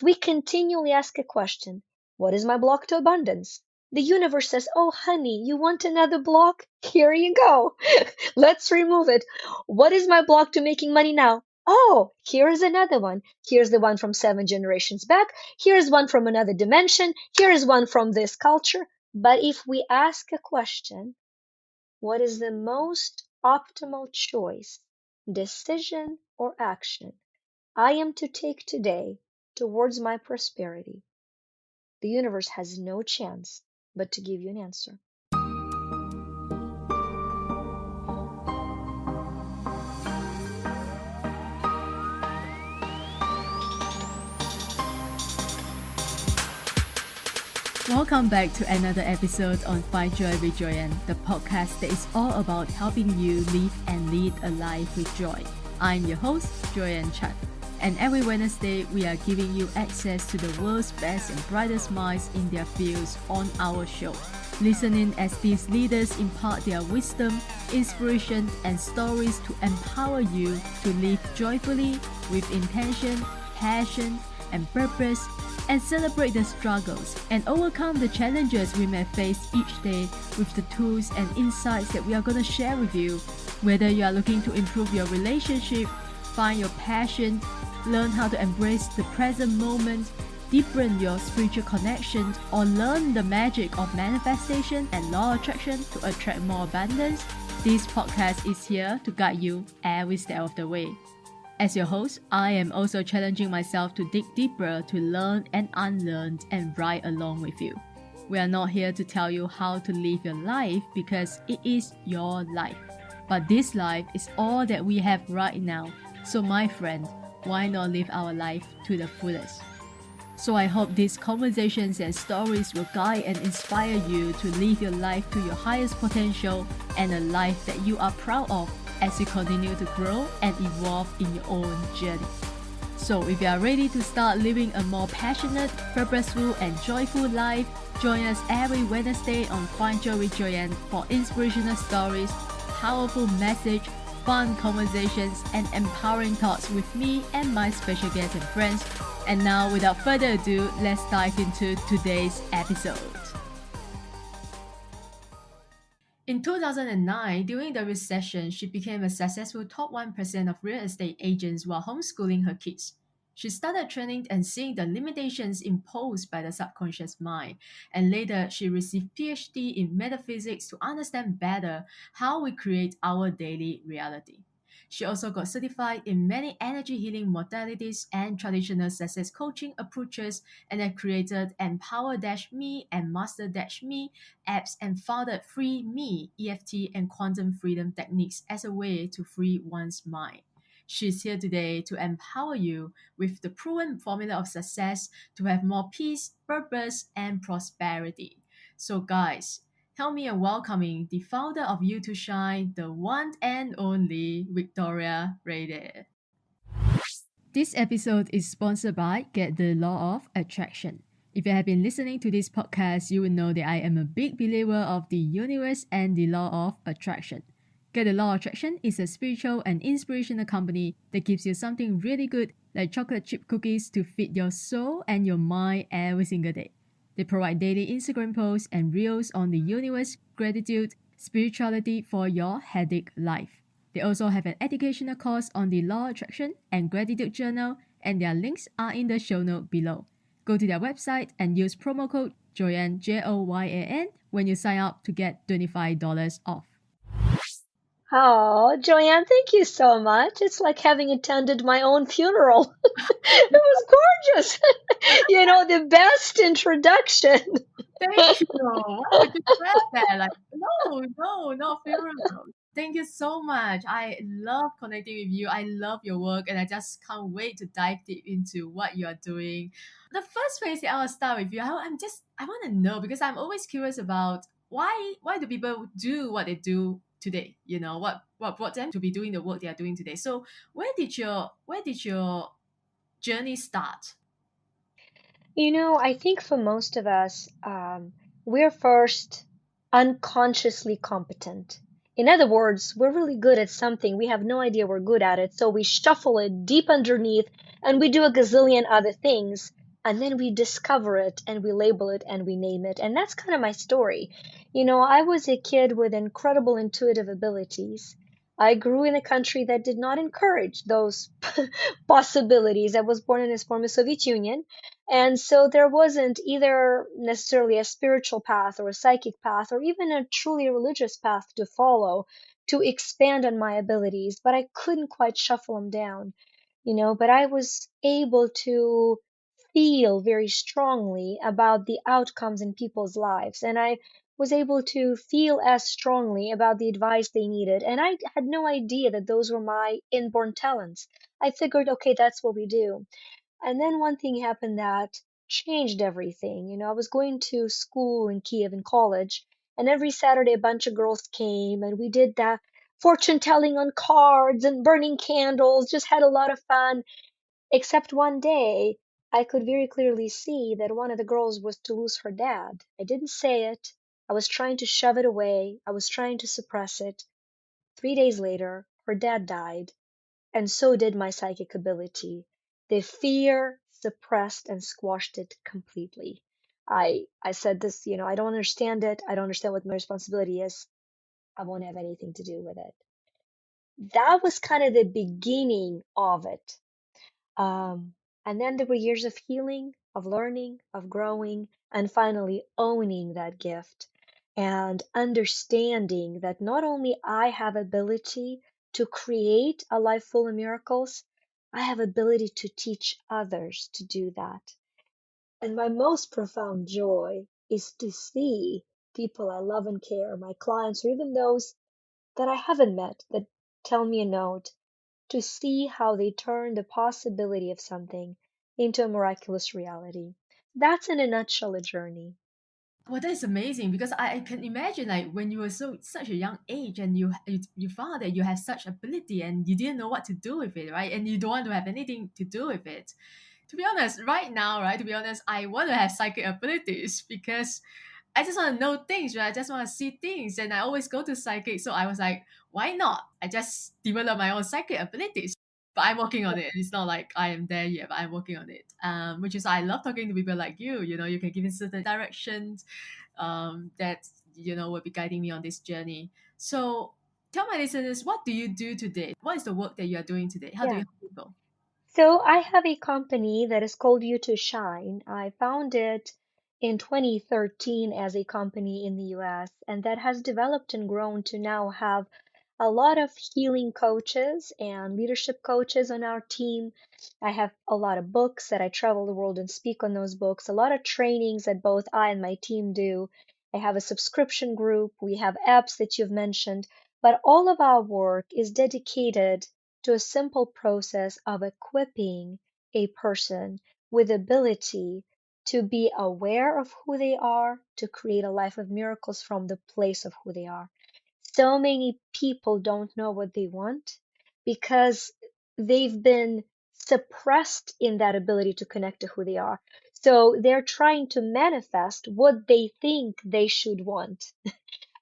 We continually ask a question. What is my block to abundance? The universe says, oh, honey, you want another block? Here you go. Let's remove it. What is my block to making money now? Oh, here is another one. Here's the one from 7 generations back. Here's one from another dimension. Here is one from this culture. But if we ask a question, what is the most optimal choice, decision, or action I am to take today towards my prosperity? The universe has no chance but to give you an answer. Welcome back to another episode on Find Joy with Joyan, the podcast that is all about helping you live and lead a life with joy. I'm your host, Joyan Chan, and every Wednesday we are giving you access to the world's best and brightest minds in their fields on our show. Listen in as these leaders impart their wisdom, inspiration, and stories to empower you to live joyfully with intention, passion, and purpose, and celebrate the struggles and overcome the challenges we may face each day with the tools and insights that we are going to share with you. Whether you are looking to improve your relationship, find your passion, learn how to embrace the present moment, deepen your spiritual connection, or learn the magic of manifestation and law of attraction to attract more abundance, this podcast is here to guide you every step of the way. As your host, I am also challenging myself to dig deeper to learn and unlearn and ride along with you. We are not here to tell you how to live your life because it is your life. But this life is all that we have right now. So my friend, why not live our life to the fullest? So I hope these conversations and stories will guide and inspire you to live your life to your highest potential and a life that you are proud of as you continue to grow and evolve in your own journey. So if you are ready to start living a more passionate, purposeful, and joyful life, join us every Wednesday on Find Joy with Joyan for inspirational stories, powerful message, fun conversations, and empowering thoughts with me and my special guests and friends. And now, without further ado, let's dive into today's episode. In 2009, during the recession, she became a successful top 1% of real estate agents while homeschooling her kids. She started training and seeing the limitations imposed by the subconscious mind, and later she received PhD in metaphysics to understand better how we create our daily reality. She also got certified in many energy healing modalities and traditional success coaching approaches, and then created Empower-Me and Master-Me apps and founded Free Me, EFT, and quantum freedom techniques as a way to free one's mind. She's here today to empower you with the proven formula of success to have more peace, purpose, and prosperity. So, guys, help me in welcoming the founder of You to Shine, the one and only Victoria Rader. This episode is sponsored by Get the Law of Attraction. If you have been listening to this podcast, you will know that I am a big believer of the universe and the law of attraction. Get the Law of Attraction is a spiritual and inspirational company that gives you something really good like chocolate chip cookies to feed your soul and your mind every single day. They provide daily Instagram posts and reels on the universe, gratitude, spirituality for your headache life. They also have an educational course on the law of attraction and gratitude journal, and their links are in the show note below. Go to their website and use promo code Joyan, Joyan, when you sign up to get $25 off. Oh, Joyan, thank you so much. It's like having attended my own funeral. It was gorgeous. The best introduction. Thank you. Why would you grab that? Like, no, not funeral. Thank you so much. I love connecting with you. I love your work, and I just can't wait to dive deep into what you are doing. The first phase that I will start with you. I want to know because I'm always curious about why do people do what they do today? What brought them to be doing the work they are doing today. So where did your journey start? I think for most of us, we're first unconsciously competent. In other words, we're really good at something. We have no idea we're good at it. So we shuffle it deep underneath and we do a gazillion other things. and then we discover it and we label it and we name it. And that's kind of my story. I was a kid with incredible intuitive abilities. I grew in a country that did not encourage those possibilities. I was born in a former Soviet Union. And so there wasn't either necessarily a spiritual path or a psychic path or even a truly religious path to follow to expand on my abilities, but I couldn't quite shuffle them down. But I was able to feel very strongly about the outcomes in people's lives. And I was able to feel as strongly about the advice they needed. And I had no idea that those were my inborn talents. I figured, okay, that's what we do. And then one thing happened that changed everything. I was going to school in Kiev in college, and every Saturday a bunch of girls came and we did that fortune telling on cards and burning candles, just had a lot of fun. Except one day, I could very clearly see that one of the girls was to lose her dad. I didn't say it. I was trying to shove it away. I was trying to suppress it. 3 days later, her dad died, and so did my psychic ability. The fear suppressed and squashed it completely. I said this, I don't understand it. I don't understand what my responsibility is. I won't have anything to do with it. That was kind of the beginning of it. Um, and then there were years of healing, of learning, of growing, and finally owning that gift and understanding that not only I have ability to create a life full of miracles, I have ability to teach others to do that. And my most profound joy is to see people I love and care, my clients, or even those that I haven't met that tell me a note to see how they turn the possibility of something into a miraculous reality. That's in a nutshell a journey. Well, that is amazing because I can imagine like when you were such a young age and you found that you have such ability and you didn't know what to do with it, right? And you don't want to have anything to do with it. To be honest, right now, right? To be honest, I want to have psychic abilities because I just want to know things, right? I just want to see things, and I always go to psychic. So I was like, why not? I just develop my own psychic abilities. But I'm working on it. It's not like I am there yet, but I'm working on it. Which is I love talking to people like you. You can give me certain directions, that will be guiding me on this journey. So tell my listeners, what do you do today? What is the work that you are doing today? How do you Yeah. help people? So I have a company that is called You to Shine. I found it in 2013 as a company in the US, and that has developed and grown to now have a lot of healing coaches and leadership coaches on our team. I have a lot of books that I travel the world and speak on those books, a lot of trainings that both I and my team do. I have a subscription group. We have apps that you've mentioned, but all of our work is dedicated to a simple process of equipping a person with ability to be aware of who they are, to create a life of miracles from the place of who they are. So many people don't know what they want because they've been suppressed in that ability to connect to who they are. So they're trying to manifest what they think they should want,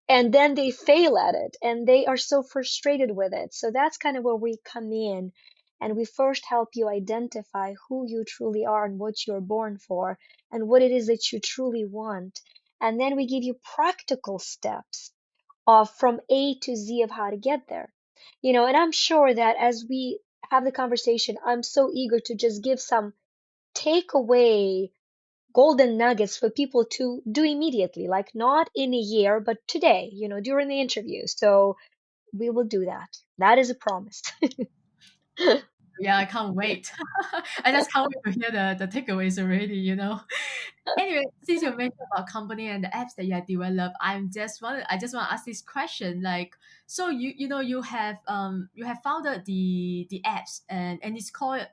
and then they fail at it and they are so frustrated with it. So that's kind of where we come in, and we first help you identify who you truly are and what you're born for and what it is that you truly want. And then we give you practical steps of from A to Z of how to get there. And I'm sure that as we have the conversation, I'm so eager to just give some takeaway golden nuggets for people to do immediately, like not in a year, but today, during the interview. So we will do that. That is a promise. Yeah, I can't wait. I just can't wait to hear the takeaways already. Anyway, since you mentioned about company and the apps that you have developed, I just want to ask this question. Like, so you have founded the apps, and it's called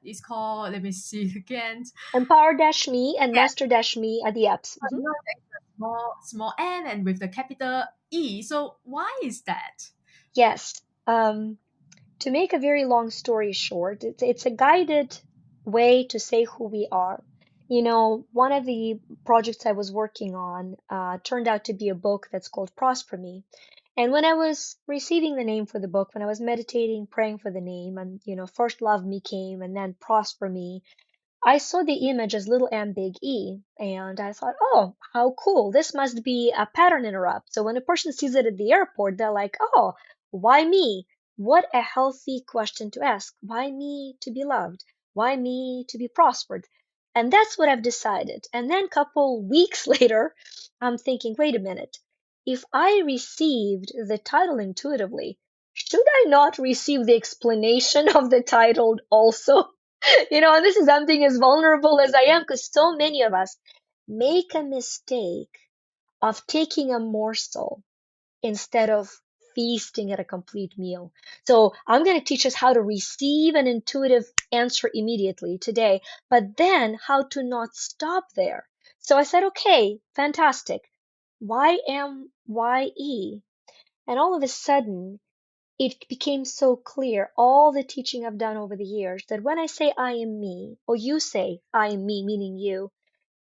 let me see again. Empower Dash Me and Master Dash Me are the apps. I know that it's a small n and with the capital E. So why is that? Yes. To make a very long story short, it's a guided way to say who we are. One of the projects I was working on turned out to be a book that's called Prosper Me. And when I was receiving the name for the book, when I was meditating, praying for the name, and first Love Me came and then Prosper Me, I saw the image as little m big E, and I thought, oh, how cool. This must be a pattern interrupt. So when a person sees it at the airport, they're like, oh, why me? What a healthy question to ask. Why me to be loved? Why me to be prospered? And that's what I've decided. And then a couple weeks later, I'm thinking, wait a minute. If I received the title intuitively, should I not receive the explanation of the title also? And this is something as vulnerable as I am because so many of us make a mistake of taking a morsel instead of feasting at a complete meal. So I'm going to teach us how to receive an intuitive answer immediately today, but then how to not stop there. So I said, okay, fantastic. YMYE. And all of a sudden, it became so clear, all the teaching I've done over the years, that when I say I am me, or you say I am me, meaning you,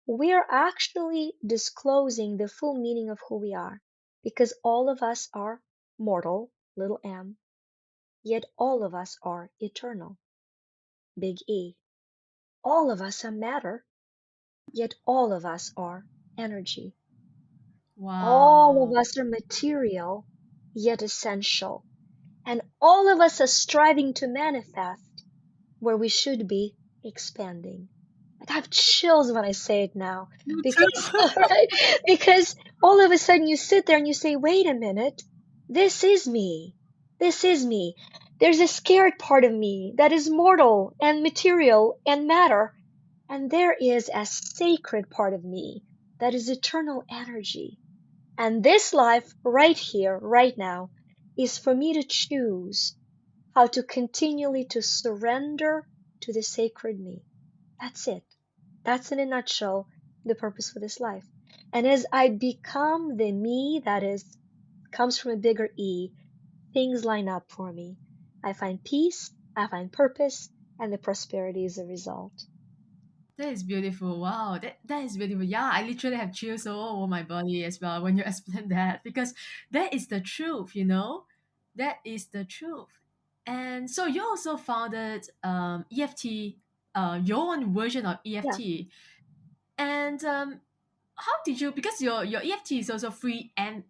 we are actually disclosing the full meaning of who we are. Because all of us are mortal, little m, yet all of us are eternal, big E. All of us are matter, yet all of us are energy. All of Wow. us are material, yet essential. And all of us are striving to manifest where we should be expanding. Like I have chills when I say it now You because, too. right? Because all of a sudden you sit there and you say, wait a minute, this is me. This is me. There's a scared part of me that is mortal and material and matter. And there is a sacred part of me that is eternal energy. And this life right here, right now, is for me to choose how to continually to surrender to the sacred me. That's it. That's in a nutshell the purpose for this life. And as I become the me that is comes from a bigger E, things line up for me. I find peace, I find purpose, and the prosperity is a result. That is beautiful. Wow, that is beautiful. Yeah, I literally have chills all over my body as well when you explain that because that is the truth, you know? That is the truth. And so you also founded EFT, your own version of Yeah, EFT. And how did you, because your EFT is also free and,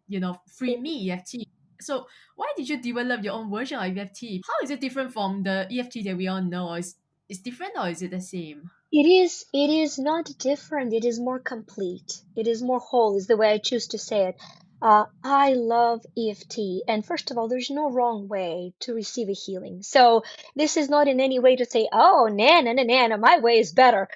free it, me EFT. So why did you develop your own version of EFT? How is it different from the EFT that we all know? Or is different or is it the same? it is not different. It is more complete. It is more whole, is the way I choose to say it. I love EFT. And first of all, there's no wrong way to receive a healing. So this is not in any way to say, oh, na, my way is better.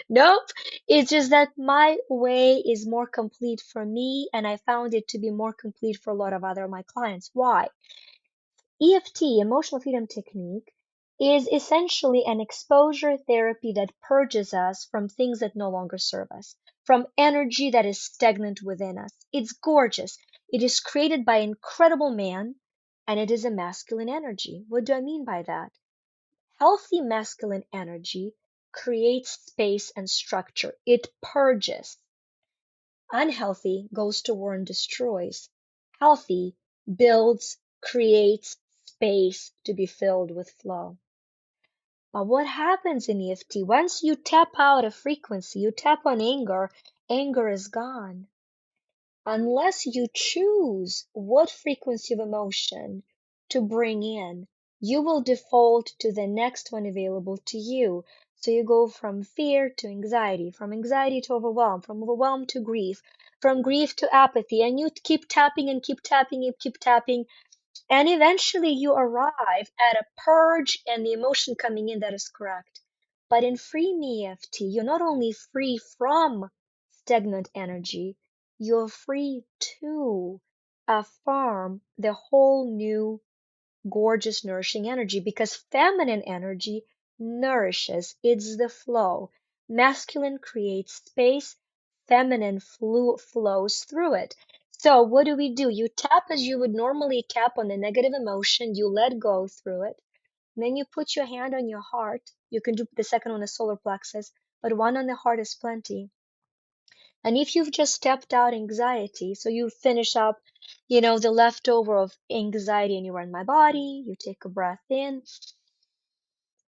Nope. It's just that my way is more complete for me. And I found it to be more complete for a lot of other of my clients. Why? EFT, emotional freedom technique, is essentially an exposure therapy that purges us from things that no longer serve us, from energy that is stagnant within us. It's gorgeous. It is created by an incredible man, and it is a masculine energy. What do I mean by that? Healthy masculine energy creates space and structure. It purges. Unhealthy goes to war and destroys. Healthy builds, creates space to be filled with flow. But what happens in EFT? Once you tap out a frequency, you tap on anger, anger is gone. Unless you choose what frequency of emotion to bring in, you will default to the next one available to you. So you go from fear to anxiety, from anxiety to overwhelm, from overwhelm to grief, from grief to apathy, and you keep tapping and keep tapping and keep tapping, and eventually you arrive at a purge and the emotion coming in that is correct. But in free me EFT, you're not only free from stagnant energy, you're free to affirm the whole new gorgeous nourishing energy because feminine energy nourishes, it's the flow. Masculine creates space, feminine flows through it. So what do? You tap as you would normally tap on a negative emotion, you let go through it. Then you put your hand on your heart. You can do the second on the solar plexus, but one on the heart is plenty. And if you've just stepped out anxiety, so you finish up, the leftover of anxiety anywhere in my body, you take a breath in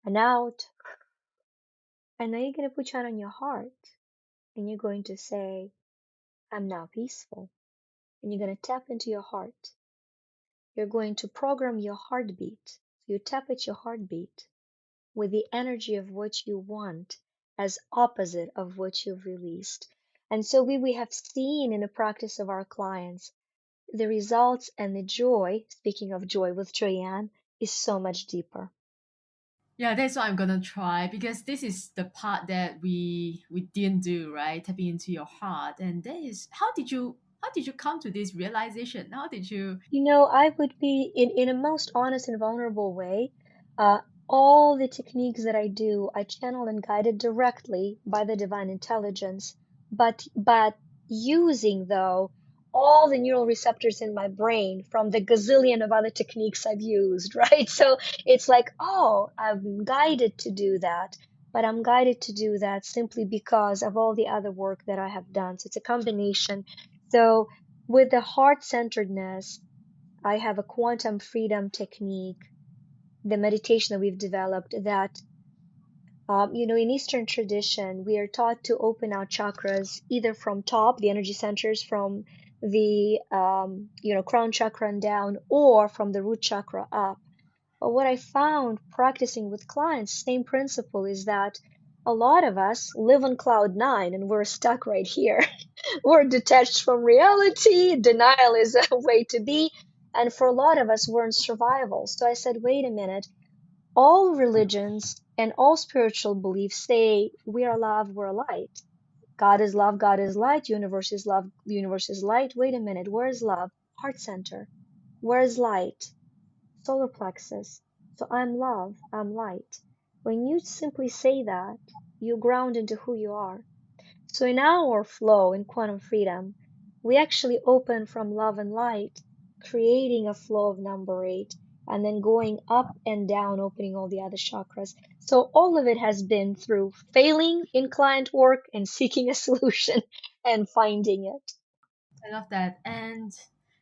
and out, And now you're going to put your hand on your heart and you're going to say, I'm now peaceful. And you're going to tap into your heart. You're going to program your heartbeat. You tap at your heartbeat with the energy of what you want as opposite of what you've released. And so we have seen in the practice of our clients, the results and the joy, speaking of joy with Joyan, is so much deeper. Yeah, that's what I'm gonna try, because this is the part that we didn't do, right? Tapping into your heart. And that is, how did you come to this realization? How did you? I would be in a most honest and vulnerable way. Uh, all the techniques that I do, I channel and guided directly by the divine intelligence, but using though all the neural receptors in my brain from the gazillion of other techniques I've used, right? So it's like, oh, I'm guided to do that, but I'm guided to do that simply because of all the other work that I have done. So it's a combination. So with the heart centeredness, I have a quantum freedom technique, the meditation that we've developed that, in Eastern tradition, we are taught to open our chakras either from top, the energy centers from the, crown chakra and down, or from the root chakra up. But what I found practicing with clients, same principle is that a lot of us live on cloud nine and we're stuck right here. We're detached from reality. Denial is a way to be. And for a lot of us, we're in survival. So I said, wait a minute. All religions and all spiritual beliefs say we are love, we're light. God is love, God is light, universe is love, the universe is light. Wait a minute. Where is love? Heart center. Where is light? Solar plexus. So I'm love, I'm light. When you simply say that, you ground into who you are. So in our flow in quantum freedom, we actually open from love and light, creating a flow of number eight, and then going up and down, opening all the other chakras. So all of it has been through failing in client work and seeking a solution and finding it. I love that. And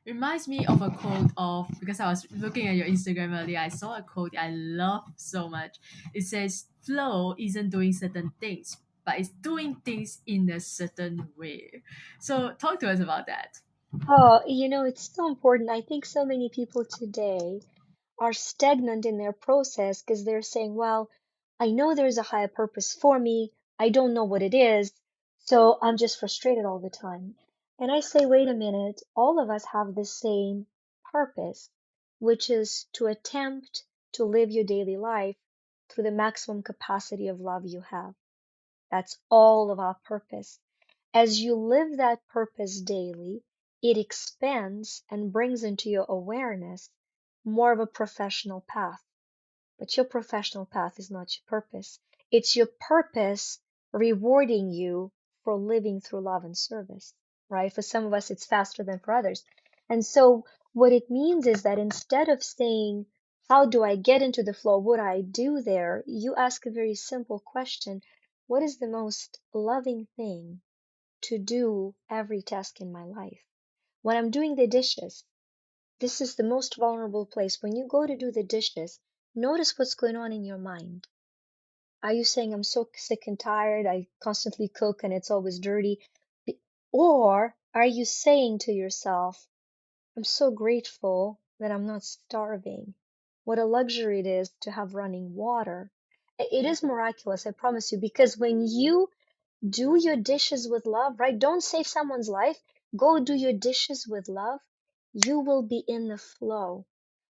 reminds me of a quote of, because I was looking at your Instagram earlier, I saw a quote I love so much. It says, flow isn't doing certain things, but it's doing things in a certain way. So talk to us about that. Oh, it's so important. I think so many people today are stagnant in their process because they're saying, well, I know there's a higher purpose for me. I don't know what it is. So I'm just frustrated all the time. And I say, wait a minute, all of us have the same purpose, which is to attempt to live your daily life through the maximum capacity of love you have. That's all of our purpose. As you live that purpose daily, it expands and brings into your awareness more of a professional path. But your professional path is not your purpose. It's your purpose rewarding you for living through love and service, right? For some of us, it's faster than for others. And so what it means is that instead of saying, how do I get into the flow? What do I do there? You ask a very simple question. What is the most loving thing to do every task in my life? When I'm doing the dishes, this is the most vulnerable place. When you go to do the dishes, notice what's going on in your mind. Are you saying, I'm so sick and tired, I constantly cook and it's always dirty? Or are you saying to yourself, I'm so grateful that I'm not starving? What a luxury it is to have running water. It is miraculous, I promise you, because when you do your dishes with love, right? Don't save someone's life. Go do your dishes with love. You will be in the flow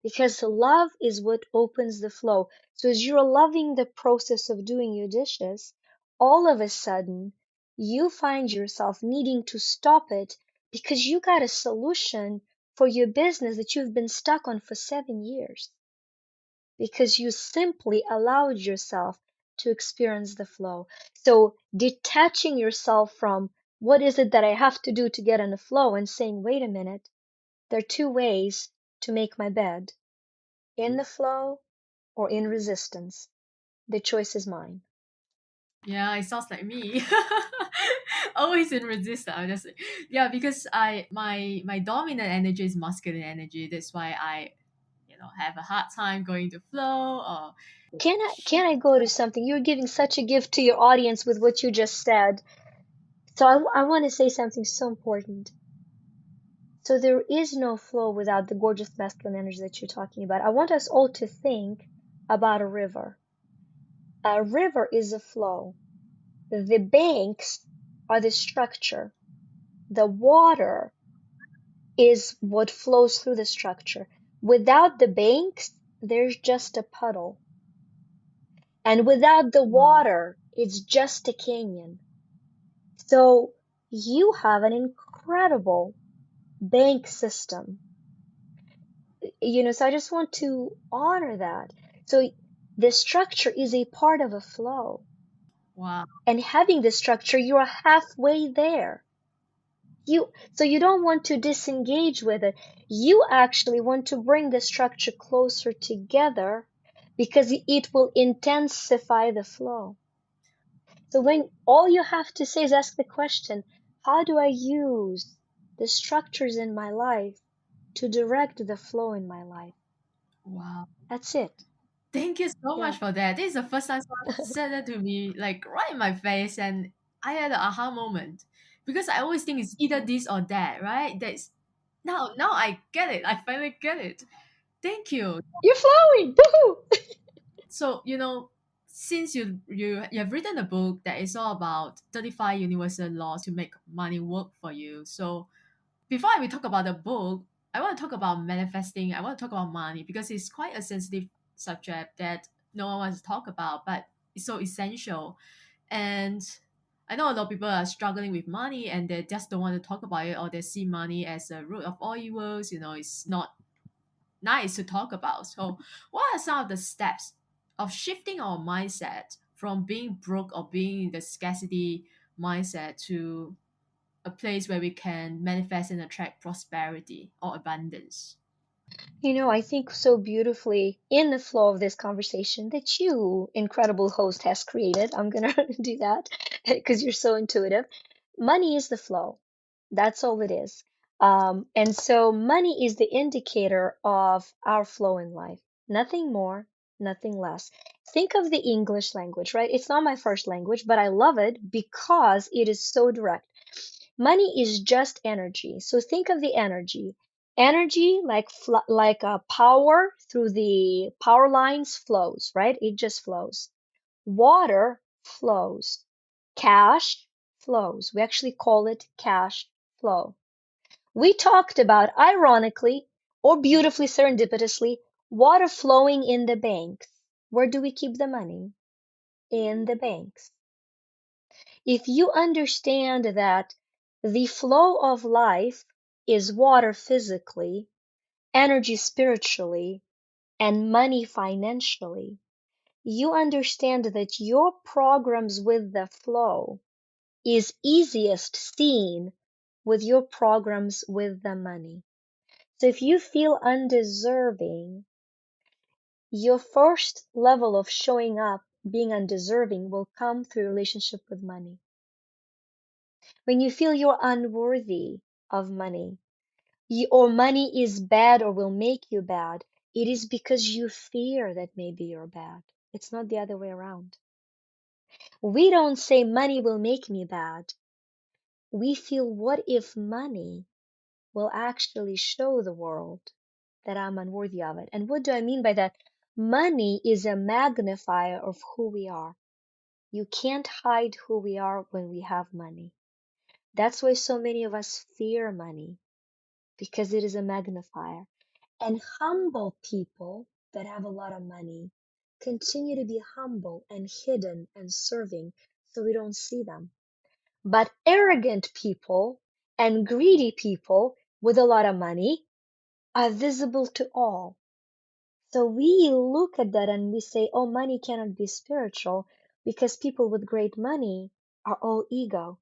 because love is what opens the flow. So as you're loving the process of doing your dishes, all of a sudden you find yourself needing to stop it because you got a solution for your business that you've been stuck on for 7 years because you simply allowed yourself to experience the flow. So detaching yourself from what is it that I have to do to get in the flow and saying, wait a minute, there are two ways to make my bed, in the flow or in resistance. The choice is mine. Yeah, it sounds like me. Always in resistance. I'm just, yeah, because I my dominant energy is masculine energy. That's why have a hard time going to flow or Can I go to something? You're giving such a gift to your audience with what you just said. So I want to say something so important. So there is no flow without the gorgeous masculine energy that you're talking about. I want us all to think about a river. A river is a flow. The banks are the structure. The water is what flows through the structure. Without the banks, there's just a puddle. And without the wow, water, it's just a canyon. So you have an incredible bank system. So I just want to honor that. So the structure is a part of a flow. wow, And having the structure, you're halfway there. So you don't want to disengage with it. You actually want to bring the structure closer together because it will intensify the flow. So when all you have to say is ask the question, how do I use the structures in my life to direct the flow in my life? wow. That's it. Thank you so Yeah. much for that. This is the first time someone said that to me, like right in my face, and I had an aha moment because I always think it's either this or that, right? That's now I get it. I finally get it. Thank you. You're flowing. Woohoo! So since you have written a book that is all about 35 universal laws to make money work for you. So before we talk about the book, I want to talk about manifesting. I want to talk about money because it's quite a sensitive subject that no one wants to talk about, but it's so essential. And I know a lot of people are struggling with money and they just don't want to talk about it, or they see money as a root of all evils. It's not nice to talk about. So, what are some of the steps of shifting our mindset from being broke or being in the scarcity mindset to a place where we can manifest and attract prosperity or abundance? I think so beautifully in the flow of this conversation that you, incredible host, has created. I'm gonna do that because you're so intuitive. Money is the flow. That's all it is. And so money is the indicator of our flow in life. Nothing more, nothing less. Think of the English language, right? It's not my first language, but I love it because it is so direct. Money is just energy. So think of the energy. Energy like a power through the power lines flows, right? It just flows. Water flows. Cash flows. We actually call it cash flow. We talked about, ironically or beautifully serendipitously, water flowing in the banks. Where do we keep the money? In the banks. If you understand that the flow of life is water physically, energy spiritually, and money financially, you understand that your programs with the flow is easiest seen with your programs with the money. So if you feel undeserving, your first level of showing up being undeserving will come through relationship with money. When you feel you're unworthy of money, or money is bad or will make you bad, it is because you fear that maybe you're bad. It's not the other way around. We don't say money will make me bad. We feel, what if money will actually show the world that I'm unworthy of it? And what do I mean by that? Money is a magnifier of who we are. You can't hide who we are when we have money. That's why so many of us fear money, because it is a magnifier. And humble people that have a lot of money continue to be humble and hidden and serving so we don't see them. But arrogant people and greedy people with a lot of money are visible to all. So we look at that and we say, oh, money cannot be spiritual because people with great money are all ego.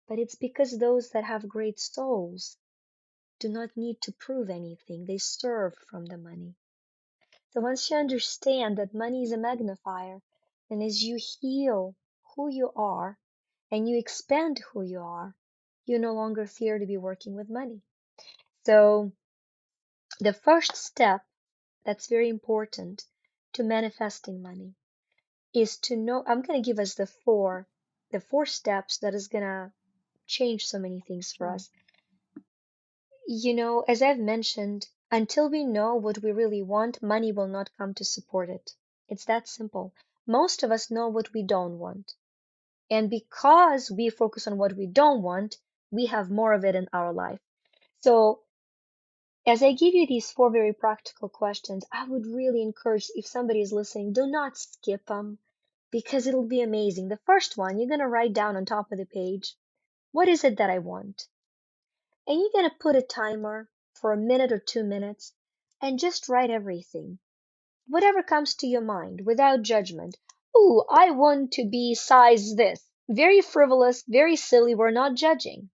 But it's because those that have great souls do not need to prove anything. They serve from the money. So once you understand that money is a magnifier, then as you heal who you are and you expand who you are, you no longer fear to be working with money. So the first step that's very important to manifesting money is to know. I'm going to give us the four steps that is going to change so many things for Sure. us. As I've mentioned, until we know what we really want, money will not come to support it. It's that simple. Most of us know what we don't want. And because we focus on what we don't want, we have more of it in our life. So, as I give you these four very practical questions, I would really encourage, if somebody is listening, do not skip them because it'll be amazing. The first one, you're going to write down on top of the page, what is it that I want? And you're going to put a timer for a minute or 2 minutes and just write everything. Whatever comes to your mind without judgment. Ooh, I want to be size this. Very frivolous, very silly. We're not judging.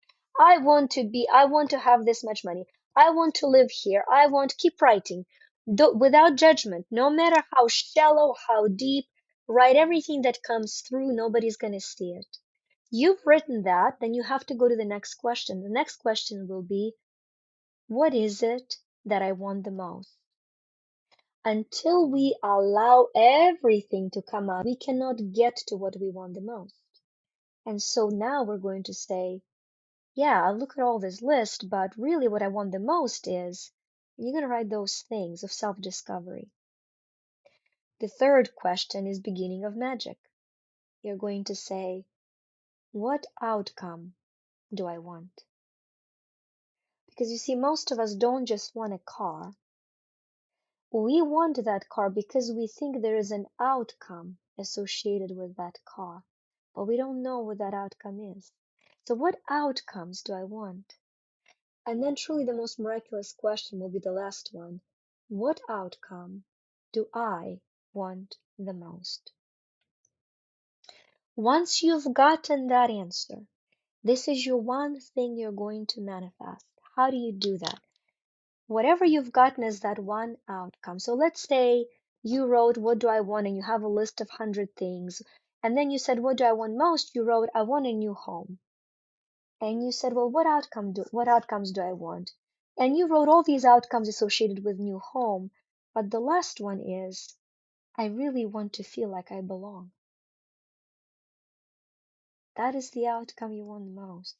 I want to have this much money. I want to live here. I want, keep writing. Without judgment, no matter how shallow, how deep, write everything that comes through. Nobody's going to see it. You've written that, then you have to go to the next question. The next question will be, what is it that I want the most? Until we allow everything to come out, we cannot get to what we want the most. And so now we're going to say, yeah, I look at all this list, but really what I want the most is, you're going to write those things of self-discovery. The third question is beginning of magic. You're going to say, what outcome do I want? Because you see, most of us don't just want a car. We want that car because we think there is an outcome associated with that car, but we don't know what that outcome is. So, what outcomes do I want? And then, truly, the most miraculous question will be the last one. What outcome do I want the most? Once you've gotten that answer, this is your one thing you're going to manifest. How do you do that? Whatever you've gotten as that one outcome. So let's say you wrote, what do I want? And you have a list of 100 things. And then you said, what do I want most? You wrote, I want a new home. And you said, well, what outcomes do I want? And you wrote all these outcomes associated with new home. But the last one is, I really want to feel like I belong. That is the outcome you want most.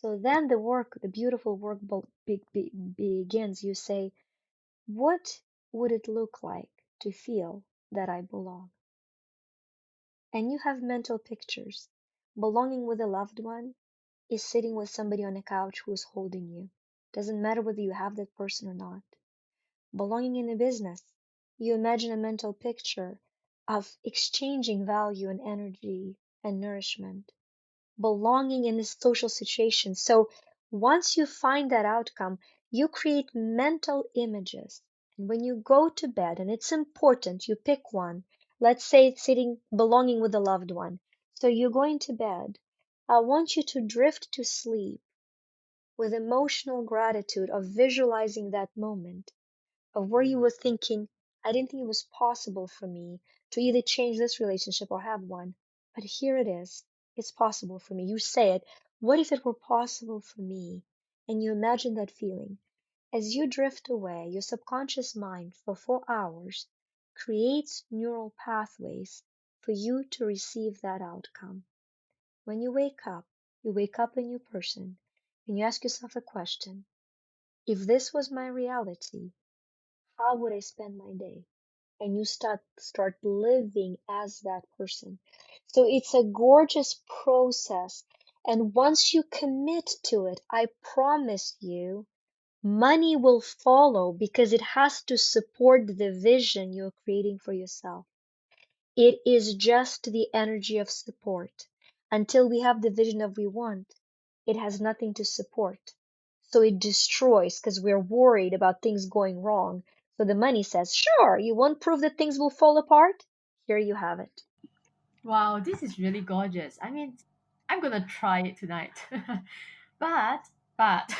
So then the work, the beautiful work begins. You say, what would it look like to feel that I belong? And you have mental pictures. Belonging with a loved one is sitting with somebody on a couch who is holding you. Doesn't matter whether you have that person or not. Belonging in a business, you imagine a mental picture of exchanging value and energy and nourishment. Belonging in a social situation. So once you find that outcome, you create mental images. And when you go to bed, and it's important you pick one, let's say it's sitting, belonging with a loved one. So you're going to bed. I want you to drift to sleep with emotional gratitude of visualizing that moment of where you were thinking, I didn't think it was possible for me to either change this relationship or have one. But here it is. It's possible for me. You say it. What if it were possible for me? And you imagine that feeling. As you drift away, your subconscious mind for 4 hours creates neural pathways for you to receive that outcome. When you wake up a new person, and you ask yourself a question. If this was my reality, how would I spend my day? And you start living as that person. So it's a gorgeous process. And once you commit to it, I promise you, money will follow because it has to support the vision you're creating for yourself. It is just the energy of support. Until we have the vision of we want, it has nothing to support. So it destroys because we're worried about things going wrong. So the money says, sure, you want proof that things will fall apart? Here you have it. Wow, this is really gorgeous. I mean, I'm gonna try it tonight. but but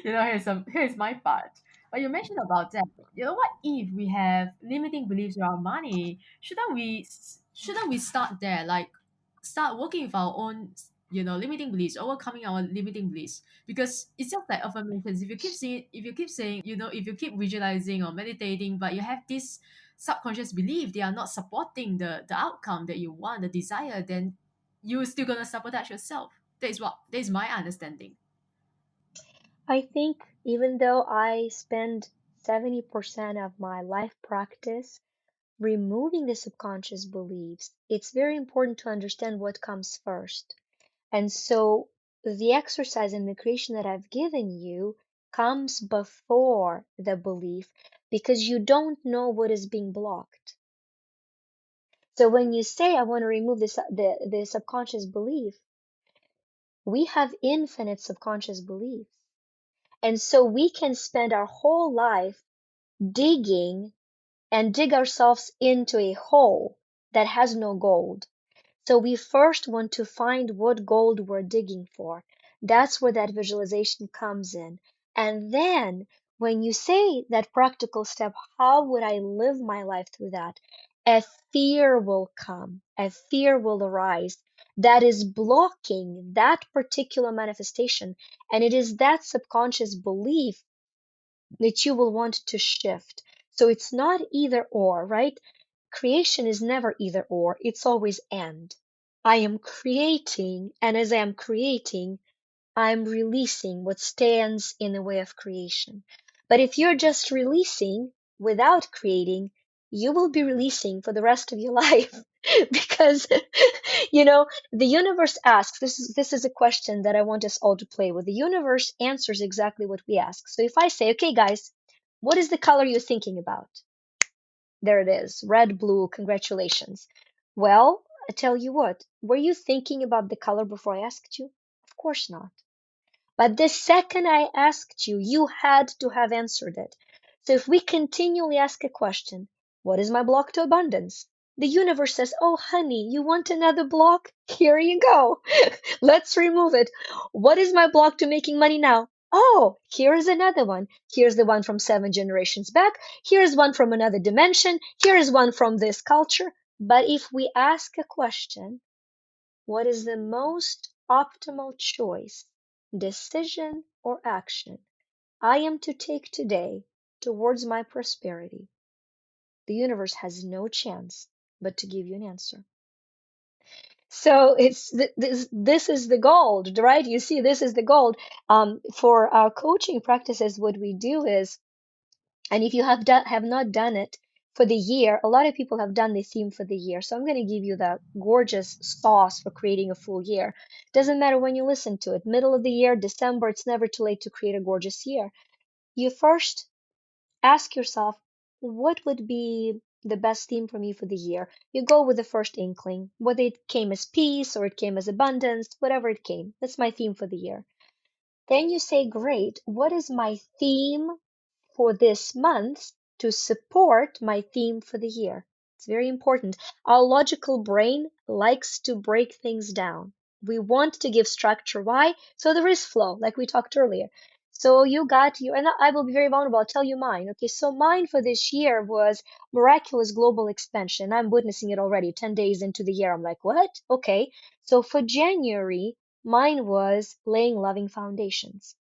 here's my part. But you mentioned about that. What if we have limiting beliefs around money? Shouldn't we start there? Like start working with our own limiting beliefs, overcoming our limiting beliefs. Because it's just like affirmations. If you keep saying, if you keep visualizing or meditating, but you have this subconscious belief, they are not supporting the outcome that you want, the desire, then you're still gonna sabotage yourself. That is my understanding. I think even though I spend 70% of my life practice removing the subconscious beliefs, it's very important to understand what comes first. And so the exercise and the creation that I've given you comes before the belief because you don't know what is being blocked. So when you say, I want to remove the subconscious belief, we have infinite subconscious beliefs. And so we can spend our whole life digging and dig ourselves into a hole that has no gold. So we first want to find what gold we're digging for. That's where that visualization comes in. And then when you say that practical step, how would I live my life through that? A fear will come, a fear will arise that is blocking that particular manifestation. And it is that subconscious belief that you will want to shift. So it's not either or, right? Creation is never either or, it's always and. I am creating, and as I am creating, I'm releasing what stands in the way of creation. But if you're just releasing without creating, you will be releasing for the rest of your life. Because the universe asks, this is a question that I want us all to play with. The universe answers exactly what we ask. So if I say, okay guys, what is the color you're thinking about? There it is, red, blue, congratulations. Well, I tell you what, were you thinking about the color before I asked you? Of course not. But the second I asked you, you had to have answered it. So if we continually ask a question, what is my block to abundance? The universe says, oh, honey, you want another block? Here you go. Let's remove it. What is my block to making money now? Oh, here is another one. Here's the one from 7 generations back. Here's one from another dimension. Here is one from this culture. But if we ask a question, what is the most optimal choice, decision, or action I am to take today towards my prosperity? The universe has no chance but to give you an answer. So this is the gold, right? You see, this is the gold. For our coaching practices, what we do is, and if you have not done it for the year, a lot of people have done the theme for the year. So I'm going to give you the gorgeous sauce for creating a full year. Doesn't matter when you listen to it, middle of the year, December, it's never too late to create a gorgeous year. You first ask yourself, what would be the best theme for me for the year? You go with the first inkling, whether it came as peace or it came as abundance, whatever it came. That's my theme for the year. Then you say, great, what is my theme for this month to support my theme for the year? It's very important. Our logical brain likes to break things down. We want to give structure. Why? So there is flow, like we talked earlier. So you got your, and I will be very vulnerable. I'll tell you mine. Okay, so mine for this year was miraculous global expansion. I'm witnessing it already, 10 days into the year. I'm like, what? Okay. So for January, mine was laying loving foundations.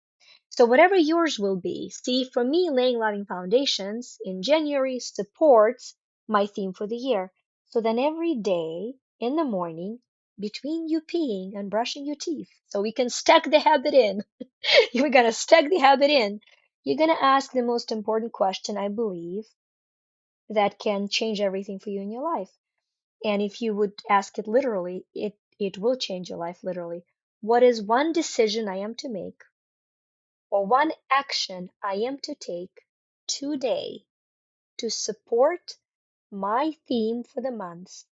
So whatever yours will be, see, for me, laying loving foundations in January supports my theme for the year. So then every day in the morning, between you peeing and brushing your teeth, so we can stack the habit in, we're gonna stack the habit in. You're gonna ask the most important question, I believe, that can change everything for you in your life. And if you would ask it literally, it will change your life literally. What is one decision I am to make, or one action I am to take today to support my theme for the month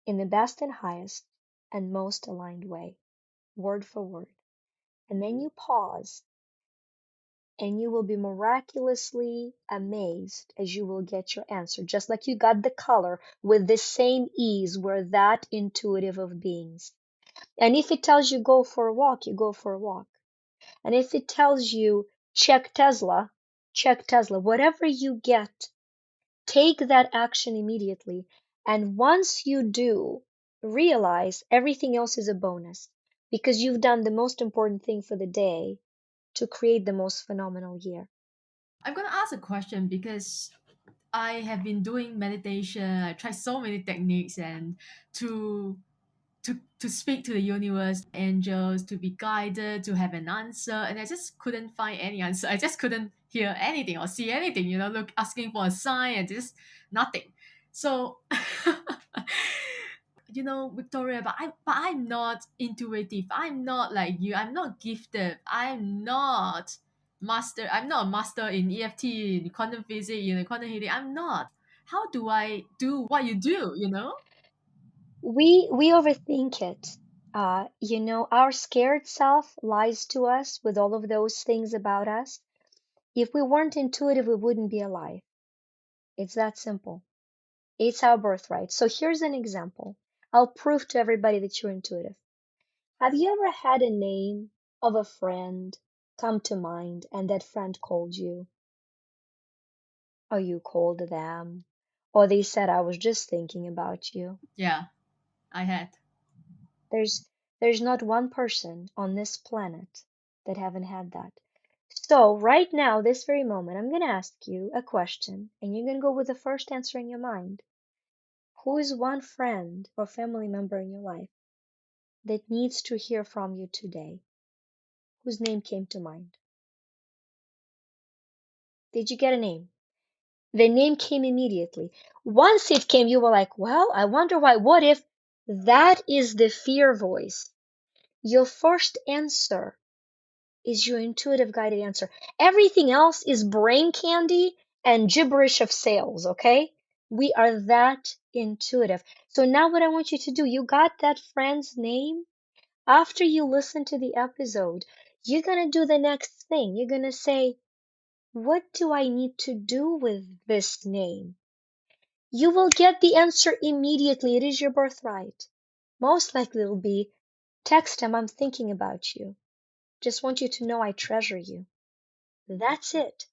in the best and highest and most aligned way, word for word? And then you pause, and you will be miraculously amazed as you will get your answer, just like you got the color with the same ease. We're that intuitive of beings. And if it tells you go for a walk, you go for a walk. And if it tells you check Tesla, check Tesla. Whatever you get, take that action immediately. And once you do, realize everything else is a bonus. because you've done the most important thing for the day to create the most phenomenal year. I'm gonna ask a question because I have been doing meditation. I tried so many techniques and to to speak to the universe, angels, to be guided, to have an answer, and I just couldn't find any answer. I just couldn't hear anything or see anything. Look, asking for a sign and just nothing. So, Victoria, but I'm not intuitive. I'm not like you. I'm not gifted. I'm not a master in EFT, in quantum physics, quantum healing. I'm not. How do I do what you do? We overthink it. Our scared self lies to us with all of those things about us. If we weren't intuitive, we wouldn't be alive. It's that simple. It's our birthright. So here's an example. I'll prove to everybody that you're intuitive. Have you ever had a name of a friend come to mind and that friend called you, or you called them, or they said, I was just thinking about you? Yeah, I had. There's there's not one person on this planet that haven't had that. So right now, this very moment, I'm gonna ask you a question, and you're gonna go with the first answer in your mind. Who is one friend or family member in your life that needs to hear from you today? Whose name came to mind? Did you get a name? The name came immediately. Once it came, you were like, well, I wonder why. What if that is the fear voice? Your first answer is your intuitive guided answer. Everything else is brain candy and gibberish of sales, okay? We are that intuitive. So now what I want you to do, you got that friend's name? After you listen to the episode, you're gonna do the next thing. You're gonna say, what do I need to do with this name? You will get the answer immediately. It is your birthright. Most likely it'll be, text him, I'm thinking about you. Just want you to know I treasure you. That's it.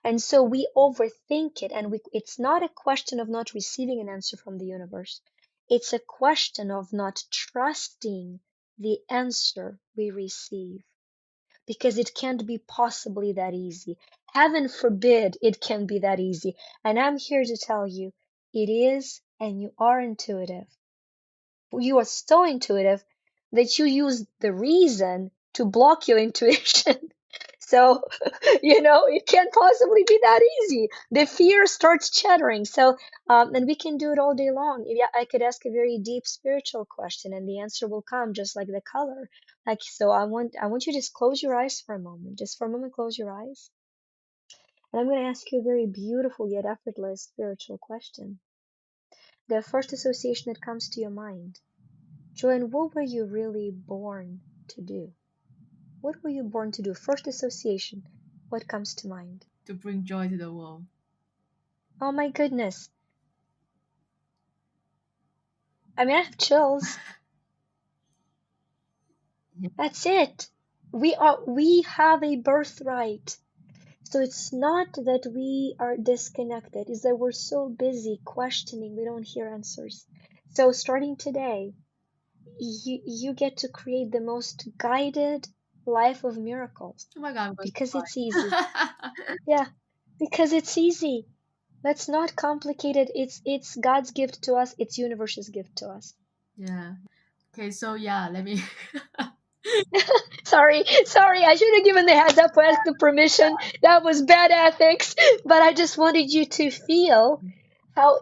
And so we overthink it, and it's not a question of not receiving an answer from the universe. It's a question of not trusting the answer we receive, because it can't be possibly that easy. Heaven forbid it can be that easy. And I'm here to tell you it is, and you are intuitive. You are so intuitive that you use the reason to block your intuition. So, it can't possibly be that easy. The fear starts chattering. So, and we can do it all day long. Yeah, I could ask a very deep spiritual question, and the answer will come just like the color. Like, so I want you to just close your eyes for a moment. Just for a moment, close your eyes. And I'm going to ask you a very beautiful yet effortless spiritual question. The first association that comes to your mind. Joanne, what were you really born to do? What were you born to do? First association. What comes to mind? To bring joy to the world. Oh my goodness. I mean, I have chills. Yeah. That's it. We have a birthright. So it's not that we are disconnected, it's that we're so busy questioning we don't hear answers. So starting today, you get to create the most guided life of miracles Oh my god, I'm going to because it's easy. cry. Yeah, because it's easy. That's not complicated. It's God's gift to us. It's universe's gift to us. Yeah. Okay, so yeah, let me. Sorry, I should have given the heads up or asked the permission. That was bad ethics. But I just wanted you to feel how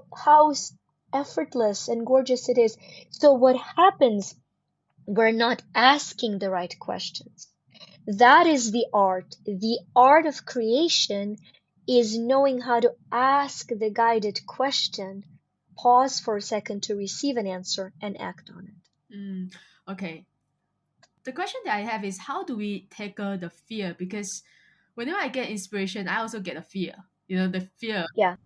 effortless and gorgeous it is. So what happens? We're not asking the right questions. That is the art. The art of creation is knowing how to ask the guided question, pause for a second to receive an answer, and act on it. Mm, okay. The question that I have is, how do we tackle the fear? Because whenever I get inspiration, I also get a fear. The fear, Yeah.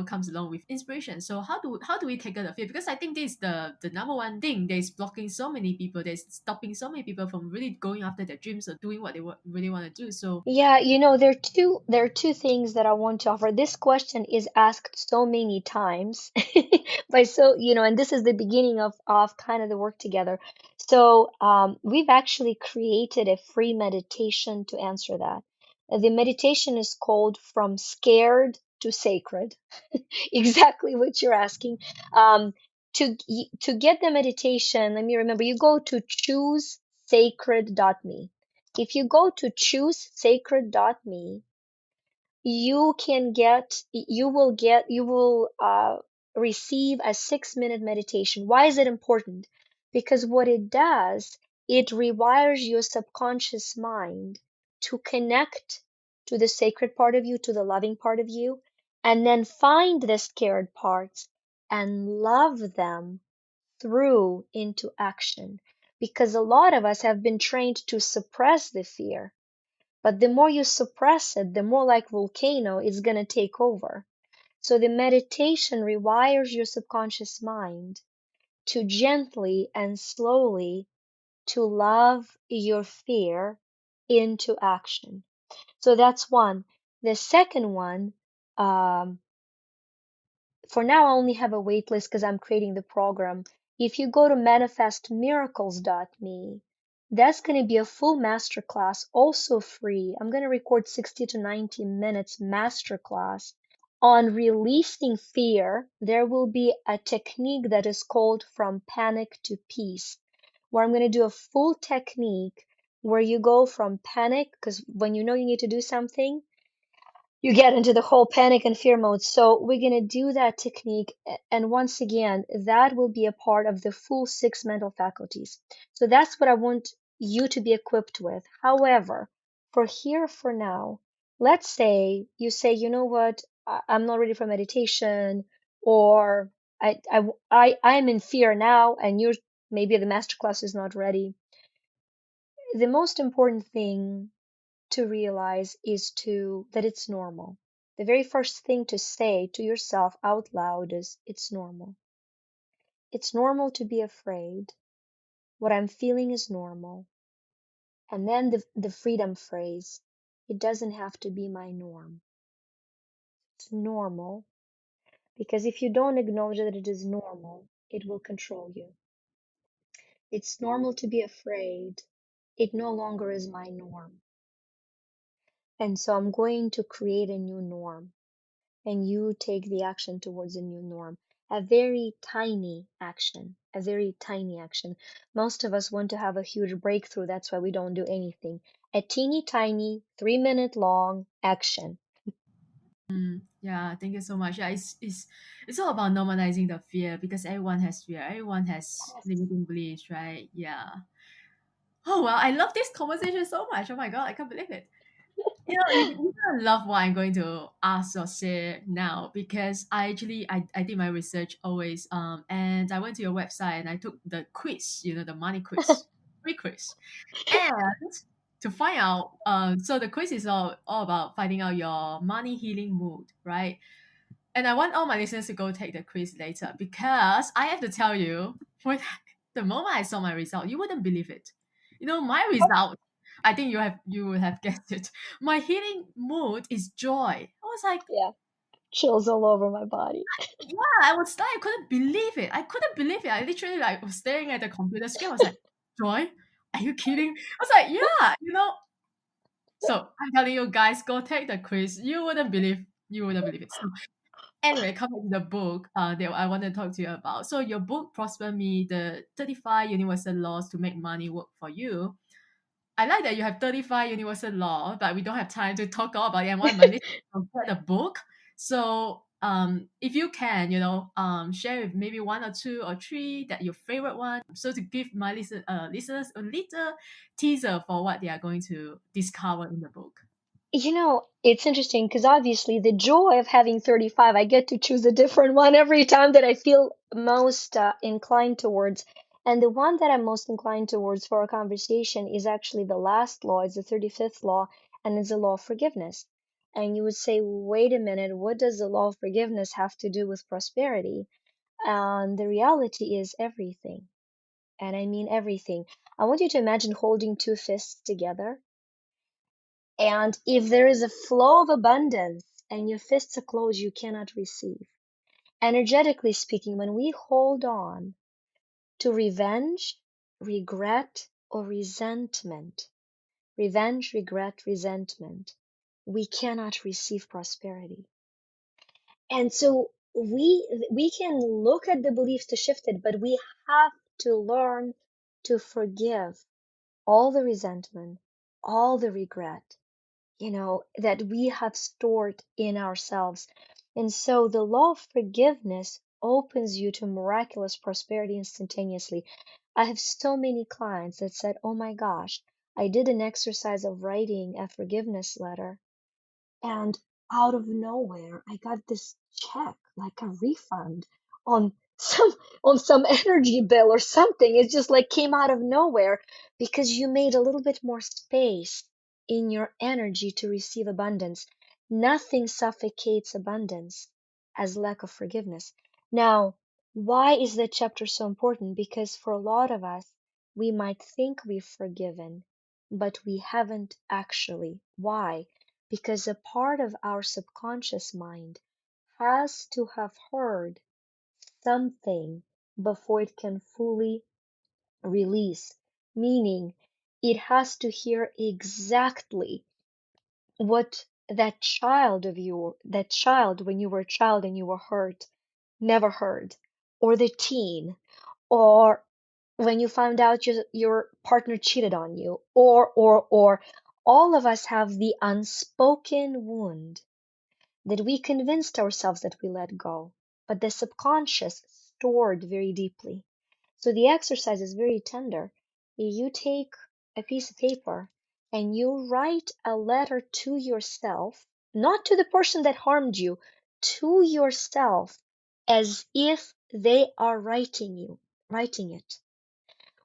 comes along with inspiration. So how do we tackle the fear? Because I think this is the number one thing that is blocking so many people, that's stopping so many people from really going after their dreams or doing what they really want to do. So Yeah, there are two things that I want to offer. This question is asked so many times by and this is the beginning of kind of the work together. So, we've actually created a free meditation to answer that. The meditation is called From Scared to Sacred. Exactly what you're asking. To get the meditation, let me remember, you go to choosesacred.me. If you go to choosesacred.me, you will receive a 6 minute meditation. Why is it important? Because what it does, it rewires your subconscious mind to connect to the sacred part of you, to the loving part of you, and then find the scared parts and love them through into action. Because a lot of us have been trained to suppress the fear, but the more you suppress it, the more like volcano it's going to take over. So the meditation rewires your subconscious mind to gently and slowly to love your fear into action. So that's one. The second one, um, for now I only have a wait list because I'm creating the program. If you go to manifestmiracles.me, that's going to be a full masterclass, also free. I'm going to record 60 to 90 minutes masterclass on releasing fear. There will be a technique that is called From Panic to Peace, where I'm going to do a full technique where you go from panic, because when you know you need to do something, you get into the whole panic and fear mode. So we're going to do that technique. And once again, that will be a part of the full six mental faculties. So that's what I want you to be equipped with. However, for here for now, let's say you say, you know what, I'm not ready for meditation, or I'm in fear now, and you're maybe the masterclass is not ready. The most important thing to realize is to that it's normal. The very first thing to say to yourself out loud is it's normal. It's normal to be afraid. What I'm feeling is normal. And then the freedom phrase, it doesn't have to be my norm. It's normal. Because if you don't acknowledge that it is normal, it will control you. It's normal to be afraid. It no longer is my norm. And so I'm going to create a new norm. And you take the action towards a new norm. A very tiny action, a very tiny action. Most of us want to have a huge breakthrough. That's why we don't do anything. A teeny tiny, 3 minute long action. yeah, thank you so much. Yeah, it's all about normalizing the fear, because everyone has fear, everyone has limiting beliefs, right? Yeah. Oh well, I love this conversation so much. Oh my god, I can't believe it. You gonna love what I'm going to ask or say now, because I did my research always, and I went to your website and I took the quiz, the money quiz, free quiz, and to find out, so the quiz is all about finding out your money healing mood, right? And I want all my listeners to go take the quiz later, because I have to tell you, when the moment I saw my result, you wouldn't believe it. My result, I think you would have guessed it. My healing mood is joy. I was like, Yeah, chills all over my body. yeah, I couldn't believe it. I couldn't believe it. I literally like was staring at the computer screen. I was like, joy? Are you kidding? I was like, yeah. So I'm telling you guys, go take the quiz. You wouldn't believe it. So anyway, coming to the book that I want to talk to you about. So your book, Prosper Me, the 35 Universal Laws to Make Money Work for You. I like that you have 35 universal law, but we don't have time to talk all about it. I want my listeners to get the book. So if you can, share with maybe one or two or three that your favorite one. So to give my listeners a little teaser for what they are going to discover in the book. It's interesting because obviously the joy of having 35, I get to choose a different one every time that I feel most inclined towards. And the one that I'm most inclined towards for our conversation is actually the last law, it's the 35th law, and it's the law of forgiveness. And you would say, wait a minute, what does the law of forgiveness have to do with prosperity? And the reality is everything. And I mean everything. I want you to imagine holding two fists together. And if there is a flow of abundance and your fists are closed, you cannot receive. Energetically speaking, when we hold on to revenge, regret, or resentment, revenge, regret, resentment, we cannot receive prosperity. And so we can look at the beliefs to shift it, but we have to learn to forgive all the resentment, all the regret, that we have stored in ourselves. And so the law of forgiveness opens you to miraculous prosperity instantaneously. I have so many clients that said, oh my gosh, I did an exercise of writing a forgiveness letter, and out of nowhere I got this check, like a refund on some on some energy bill or something. It just like came out of nowhere because you made a little bit more space in your energy to receive abundance. Nothing suffocates abundance as lack of forgiveness. Now, why is that chapter so important? Because for a lot of us, we might think we've forgiven, but we haven't actually. Why? Because a part of our subconscious mind has to have heard something before it can fully release, meaning it has to hear exactly what that child when you were a child and you were hurt, never heard, or the teen, or when you found out your partner cheated on you, or all of us have the unspoken wound that we convinced ourselves that we let go, but the subconscious stored very deeply. So the exercise is very tender. You take a piece of paper and you write a letter to yourself, not to the person that harmed you, to yourself, as if they are writing it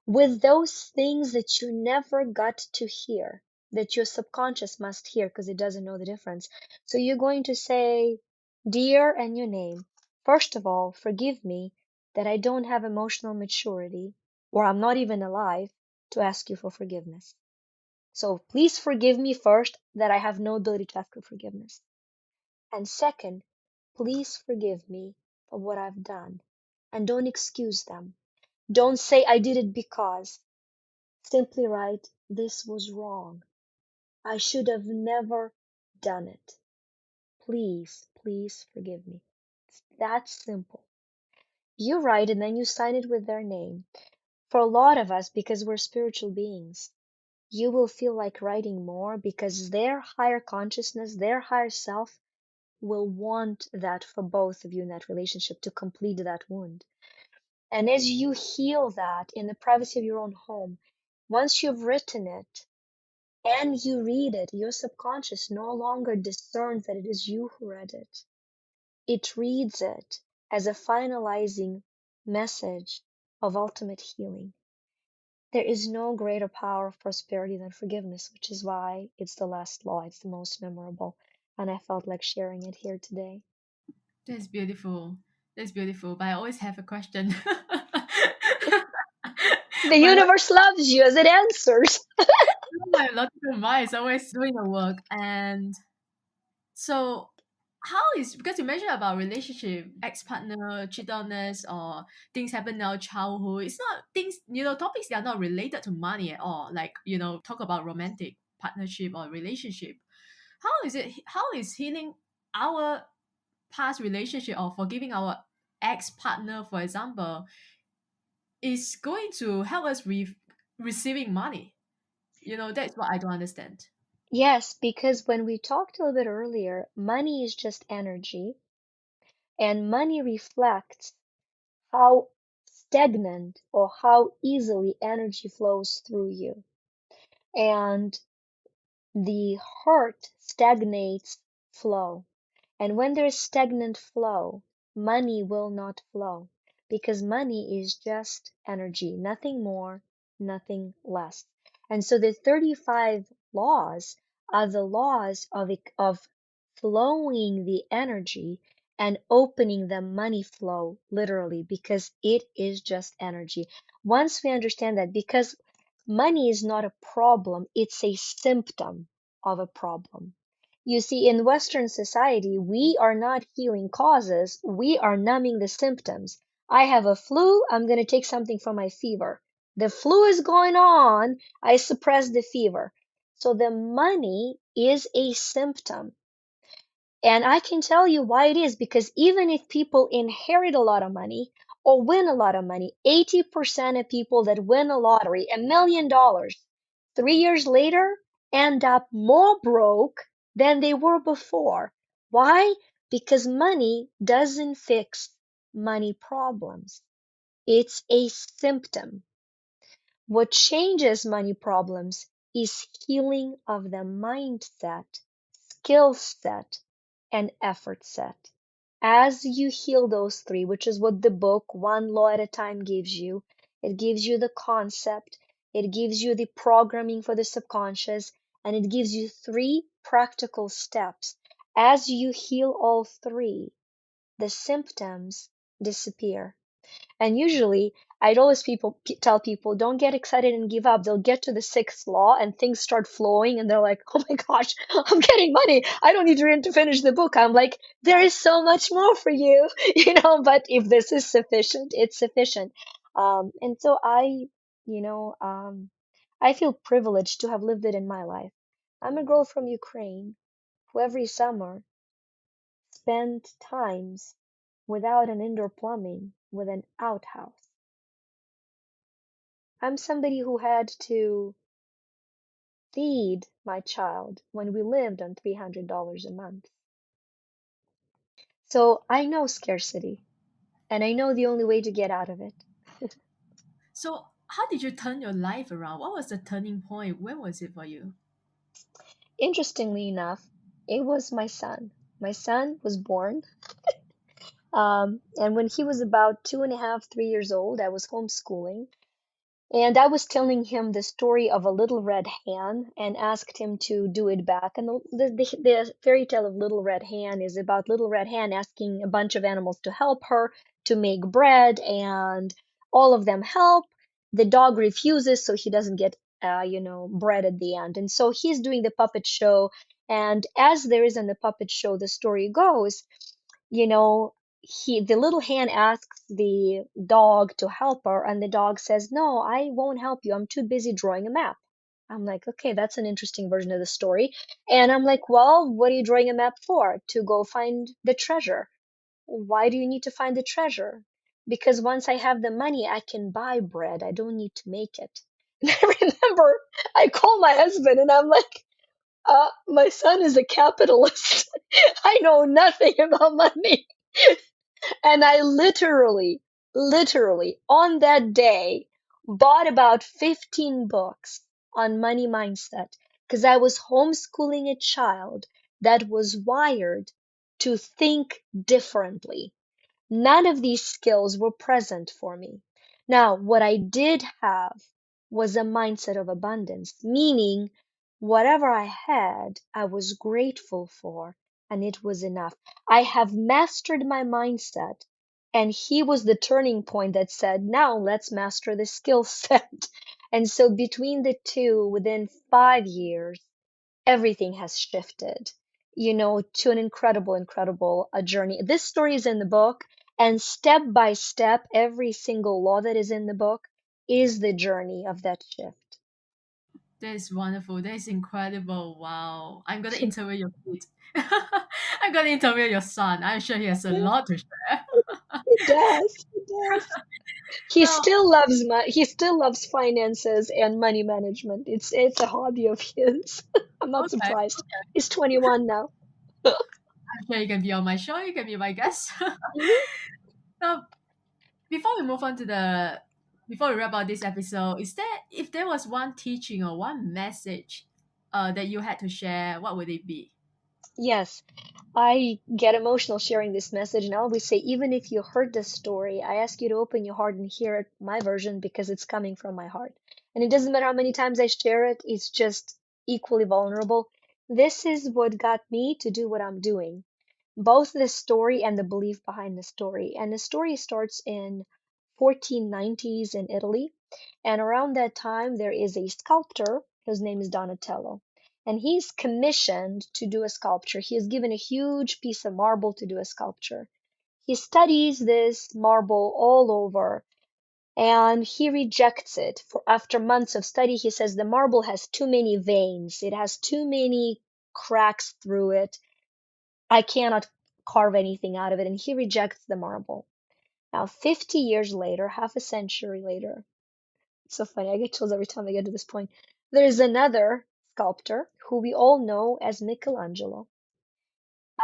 with those things that you never got to hear, that your subconscious must hear because it doesn't know the difference. So you're going to say, Dear, and your name. First of all, forgive me that I don't have emotional maturity, or I'm not even alive, to ask you for forgiveness. So please forgive me first that I have no ability to ask for forgiveness. And second, please forgive me for what I've done. And don't excuse them. Don't say I did it because. Simply write, this was wrong. I should have never done it. Please, please forgive me. It's that simple. You write and then you sign it with their name. For a lot of us, because we're spiritual beings, you will feel like writing more because their higher consciousness, their higher self will want that for both of you in that relationship to complete that wound. And as you heal that in the privacy of your own home, once you've written it, and you read it, your subconscious no longer discerns that it is you who read it. It reads it as a finalizing message of ultimate healing. There is no greater power of prosperity than forgiveness, which is why it's the last law. It's the most memorable. And I felt like sharing it here today. That's beautiful. That's beautiful. But I always have a question. The my lo- universe loves you as it answers. my logical mind is always doing the work. And so how is, because you mentioned about relationship, ex-partner, cheat on us, or things happen now childhood. It's not things, topics that are not related to money at all. Like, talk about romantic partnership or relationship. How is healing our past relationship or forgiving our ex-partner, for example, is going to help us with receiving money? That's what I don't understand. Yes, because when we talked a little bit earlier, money is just energy, and money reflects how stagnant or how easily energy flows through you. And the heart stagnates flow. And when there is stagnant flow, money will not flow because money is just energy, nothing more, nothing less. And so the 35 laws are the laws of flowing the energy and opening the money flow, literally, because it is just energy. Once we understand that, because money is not a problem, it's a symptom of a problem. You see, in Western society, we are not healing causes, we are numbing the symptoms. I have a flu, I'm going to take something for my fever. The flu is going on, I suppress the fever. So the money is a symptom. And I can tell you why it is, because even if people inherit a lot of money or win a lot of money, 80% of people that win a lottery, $1 million, 3 years later end up more broke than they were before. Why? Because money doesn't fix money problems. It's a symptom. What changes money problems is healing of the mindset, skill set, and effort set. As you heal those three, which is what the book One Law at a Time gives you, it gives you the concept, it gives you the programming for the subconscious, and it gives you three practical steps. As you heal all three, the symptoms disappear. And usually, I'd always tell people, don't get excited and give up. They'll get to the sixth law and things start flowing, and they're like, oh my gosh, I'm getting money. I don't need to read to finish the book. I'm like, there is so much more for you, but if this is sufficient, it's sufficient. And so you know, I feel privileged to have lived it in my life. I'm a girl from Ukraine who every summer spent times without an indoor plumbing with an outhouse. I'm somebody who had to feed my child when we lived on $300 a month. So I know scarcity, and I know the only way to get out of it. So, how did you turn your life around? What was the turning point? When was it for you? Interestingly enough, it was my son. My son was born, and when he was about 2.5, 3 years old, I was homeschooling. And I was telling him the story of a little red hen and asked him to do it back. And the fairy tale of Little Red Hen is about Little Red Hen asking a bunch of animals to help her to make bread, and all of them help. The dog refuses, so he doesn't get, bread at the end. And so he's doing the puppet show. And as there is in the puppet show, the story goes, you know, the little hen asks the dog to help her, and the dog says, no, I won't help you, I'm too busy drawing a map. I'm like, okay, that's an interesting version of the story. And I'm like, well, what are you drawing a map for? To go find the treasure. Why do you need to find the treasure? Because once I have the money, I can buy bread, I don't need to make it. And I remember I called my husband and I'm like, my son is a capitalist. I know nothing about money. And I literally, on that day, bought about 15 books on money mindset because I was homeschooling a child that was wired to think differently. None of these skills were present for me. Now, what I did have was a mindset of abundance, meaning whatever I had, I was grateful for, and it was enough. I have mastered my mindset, and he was the turning point that said, now let's master the skill set. And so between the two, within 5 years, everything has shifted, to an incredible journey. This story is in the book, and step by step, every single law that is in the book is the journey of that shift. That is wonderful. That is incredible. Wow. I'm gonna interview your kid. I'm gonna interview your son. I'm sure he has a lot to share. It does. It does. So, He still loves finances and money management. It's a hobby of his. I'm not okay. surprised. He's 21 now. I'm sure you can be on my show. You can be my guest. Mhm. So, before we move on to before we wrap up this episode, is there if there was one teaching or one message that you had to share, what would it be? Yes, I get emotional sharing this message, and I always say, even if you heard this story, I ask you to open your heart and hear it, my version, because it's coming from my heart. And it doesn't matter how many times I share it, it's just equally vulnerable. This is what got me to do what I'm doing. Both the story and the belief behind the story. And the story starts in 1490s in Italy. And around that time, there is a sculptor. His name is Donatello. And he's commissioned to do a sculpture. He is given a huge piece of marble to do a sculpture. He studies this marble all over and he rejects it. For after months of study, he says the marble has too many veins. It has too many cracks through it. I cannot carve anything out of it. And he rejects the marble. Now, 50 years later, half a century later, it's so funny. I get chills every time I get to this point. There's another sculptor who we all know as Michelangelo.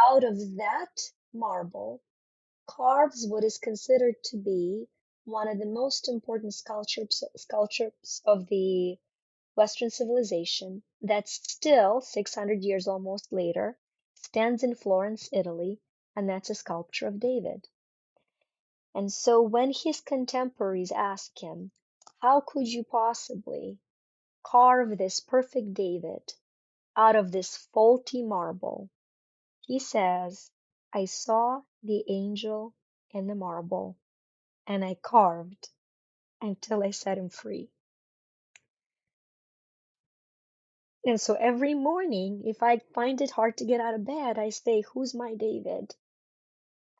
Out of that marble carves what is considered to be one of the most important sculptures of the Western civilization that still, 600 years almost later, stands in Florence, Italy, and that's a sculpture of David. And so when his contemporaries ask him, how could you possibly carve this perfect David out of this faulty marble? He says, I saw the angel in the marble and I carved until I set him free. And so every morning, if I find it hard to get out of bed, I say, who's my David?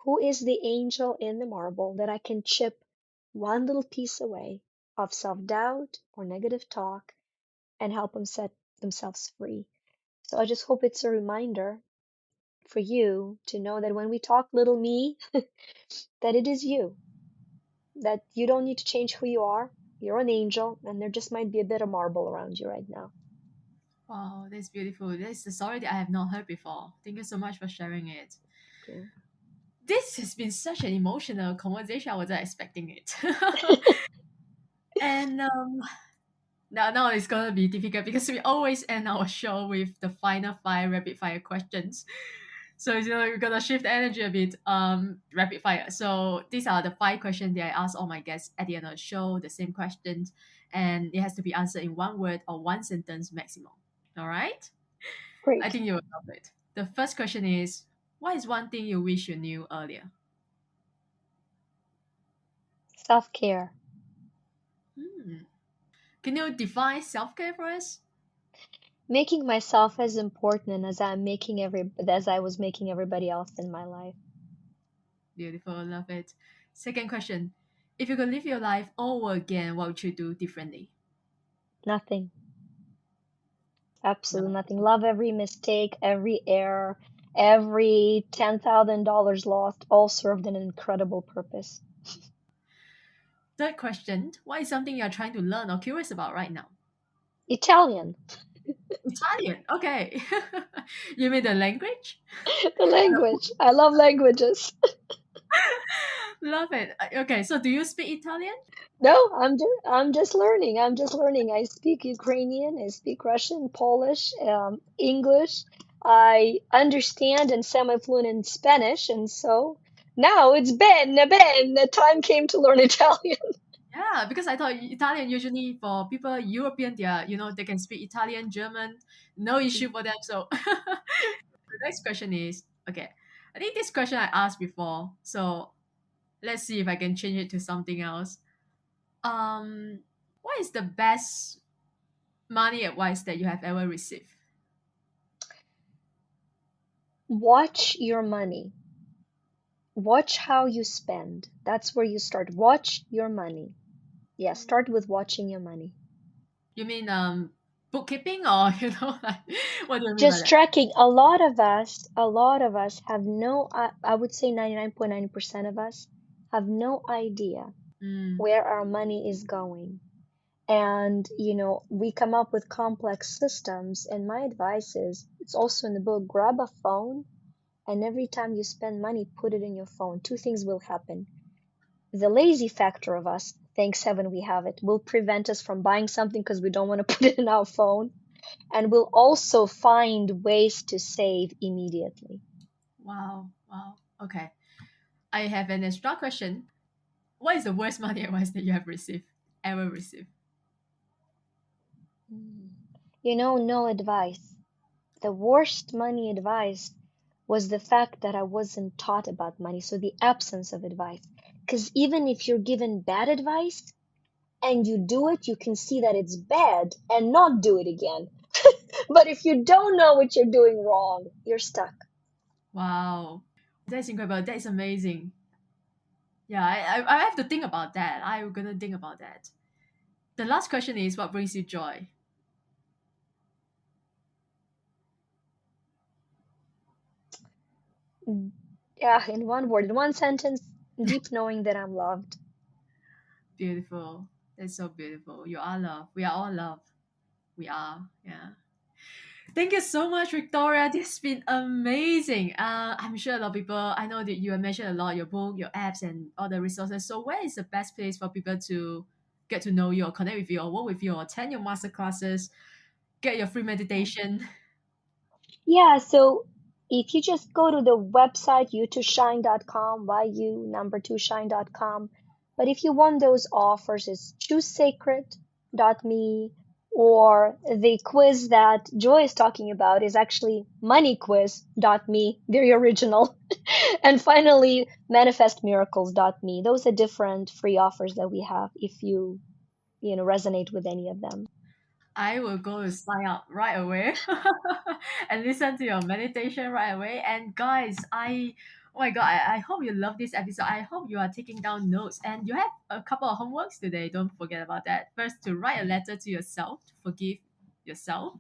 Who is the angel in the marble that I can chip one little piece away of self-doubt or negative talk and help them set themselves free? So I just hope it's a reminder for you to know that when we talk little me, that it is you, that you don't need to change who you are. You're an angel, and there just might be a bit of marble around you right now. Wow, that's beautiful. That's a story that I have not heard before. Thank you so much for sharing it. Yeah. This has been such an emotional conversation. I wasn't expecting it. And now it's gonna be difficult because we always end our show with the final five rapid fire questions. So we're gonna shift the energy a bit. Rapid fire. So these are the five questions that I ask all my guests at the end of the show. The same questions, and it has to be answered in one word or one sentence maximum. All right. I Great. think you will love it. The first question is, what is one thing you wish you knew earlier? Self-care. Hmm. Can you define self care for us? Making myself as important as I was making everybody else in my life. Beautiful, love it. Second question, if you could live your life all over again, what would you do differently? Nothing. Absolutely No. nothing. Love every mistake, every error, every $10,000 lost, all served an incredible purpose. Third question, what is something you're trying to learn or curious about right now? Italian, Italian. Okay. You mean the language? the language. I love languages. Love it. Okay, so do you speak Italian? No, I'm just learning. I'm just learning. I speak Ukrainian, I speak Russian, Polish, English. I understand and semi-fluent in Spanish, and so now it's the time came to learn Italian. Yeah, because I thought Italian usually for people European, they can speak Italian, German, no issue for them. So the next question is okay. I think this question I asked before, so let's see if I can change it to something else. Um, what is the best money advice that you have ever received? Watch your money. Watch how you spend. That's where you start. Watch your money. Yeah, start with watching your money. You mean bookkeeping or like what do you mean by Just that? tracking. A lot of us have no, I would say 99.9% of us have no idea Mm, where our money is going. And, we come up with complex systems. And my advice is, it's also in the book, grab a phone and every time you spend money, put it in your phone. Two things will happen. The lazy factor of us, thanks heaven we have it, will prevent us from buying something because we don't want to put it in our phone. And we'll also find ways to save immediately. wow, wow. Okay. I have an extra question. What is the worst money advice that you have received, ever received? Mm. No advice. the worst money advice was the fact that I wasn't taught about money, so the absence of advice. Because even if you're given bad advice and you do it, you can see that it's bad and not do it again. But if you don't know what you're doing wrong, you're stuck. Wow. That's incredible. That is amazing. Yeah, I have to think about that. I'm gonna think about that. The last question is, what brings you joy? Yeah, in one word, in one sentence, deep knowing that I'm loved. Beautiful. That's so beautiful. You are love. We are all love. We are. Yeah. Thank you so much, Victoria. This has been amazing. I'm sure a lot of people, I know that you have mentioned a lot your book, your apps, and all the resources. So, where is the best place for people to get to know you or connect with you or work with you or attend your master classes, get your free meditation? Yeah, so if you just go to the website you2shine.com, yu2shine.com. But if you want those offers, it's choosesacred.me, or the quiz that Joy is talking about is actually moneyquiz.me, very original. And finally, manifestmiracles.me. Those are different free offers that we have if you resonate with any of them. I will go to sign up right away and listen to your meditation right away. And guys, oh my god, I hope you love this episode. I hope you are taking down notes and you have a couple of homeworks today. Don't forget about that. First, to write a letter to yourself to forgive yourself,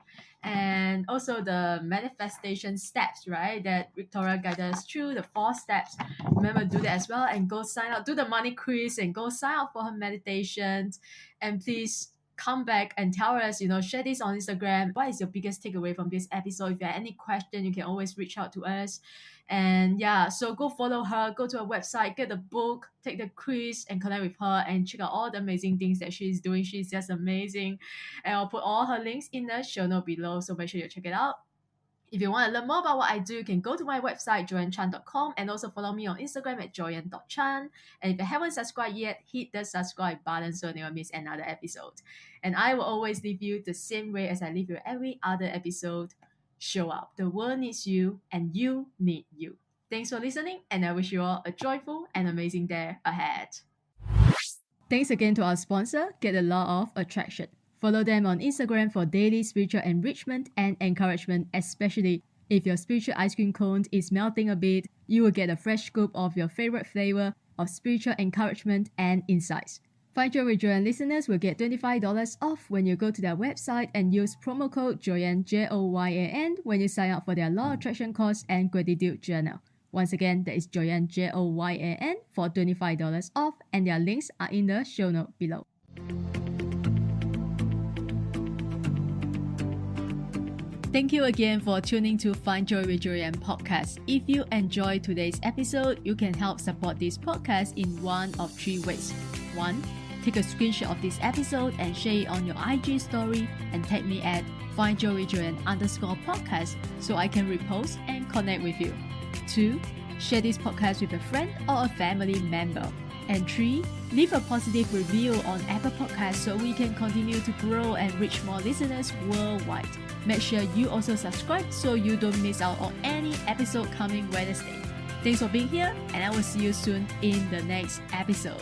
and also the manifestation steps, right? That Victoria guided us through the 4 steps. Remember to do that as well and go sign up, do the money quiz and go sign up for her meditations. And please come back and tell us, share this on Instagram. What is your biggest takeaway from this episode? If you have any question, you can always reach out to us. And yeah, so go follow her, go to her website, get the book, take the quiz, and connect with her and check out all the amazing things that she's doing. She's just amazing. And I'll put all her links in the show note below, so make sure you check it out. If you want to learn more about what I do, you can go to my website, joyanchan.com, and also follow me on Instagram at joyan.chan. And if you haven't subscribed yet, hit the subscribe button so you never miss another episode. And I will always leave you the same way as I leave you every other episode. Show up. The world needs you, and you need you. Thanks for listening, and I wish you all a joyful and amazing day ahead. Thanks again to our sponsor, Get the Law of Attraction. Follow them on Instagram for daily spiritual enrichment and encouragement, especially if your spiritual ice cream cone is melting a bit, you will get a fresh scoop of your favorite flavor of spiritual encouragement and insights. Find Joy with Joyan listeners will get $25 off when you go to their website and use promo code Joyan, Joyan, when you sign up for their Law of Attraction course and gratitude journal. Once again, that is Joyan, Joyan, for $25 off, and their links are in the show note below. Thank you again for tuning to Find Joy with Joyan podcast. If you enjoyed today's episode, you can help support this podcast in one of 3 ways. 1. Take a screenshot of this episode and share it on your IG story and tag me at findjoyjoyan_podcast so I can repost and connect with you. 2. Share this podcast with a friend or a family member. And 3. Leave a positive review on Apple Podcasts so we can continue to grow and reach more listeners worldwide. Make sure you also subscribe so you don't miss out on any episode coming Wednesday. Thanks for being here, and I will see you soon in the next episode.